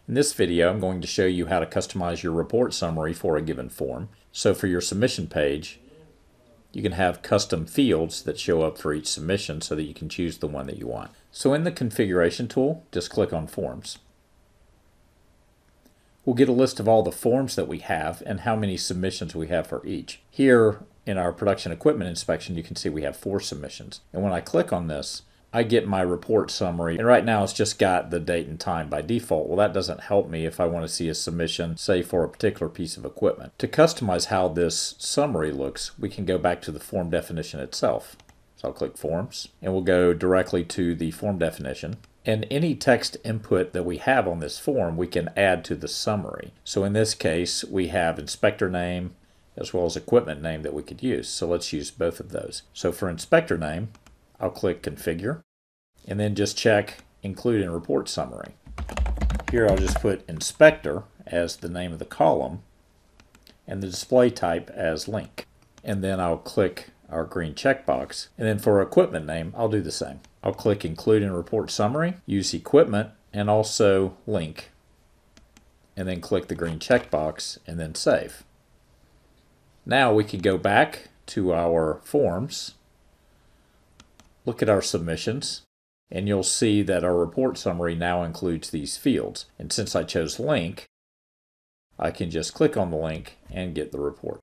In this video, I'm going to show you how to customize your report summary for a given form. So for your submission page, you can have custom fields that show up for each submission so that you can choose the one that you want. So in the configuration tool, just click on Forms. We'll get a list of all the forms that we have and how many submissions we have for each. Here in our production equipment inspection, you can see we have 4 submissions. And when I click on this, I get my report summary, and right now it's just got the date and time by default. Well, that doesn't help me if I want to see a submission, say for a particular piece of equipment. To customize how this summary looks, we can go back to the form definition itself. So I'll click Forms, and we'll go directly to the form definition. And any text input that we have on this form, we can add to the summary. So in this case, we have inspector name as well as equipment name that we could use. So let's use both of those. So for inspector name, I'll click Configure, and then just check Include in Report Summary. Here I'll just put Inspector as the name of the column, and the display type as Link. And then I'll click our green checkbox. And then for equipment name, I'll do the same. I'll click Include in Report Summary, use Equipment, and also Link. And then click the green checkbox, and then Save. Now we can go back to our forms, look at our submissions, and you'll see that our report summary now includes these fields. And since I chose Link, I can just click on the link and get the report.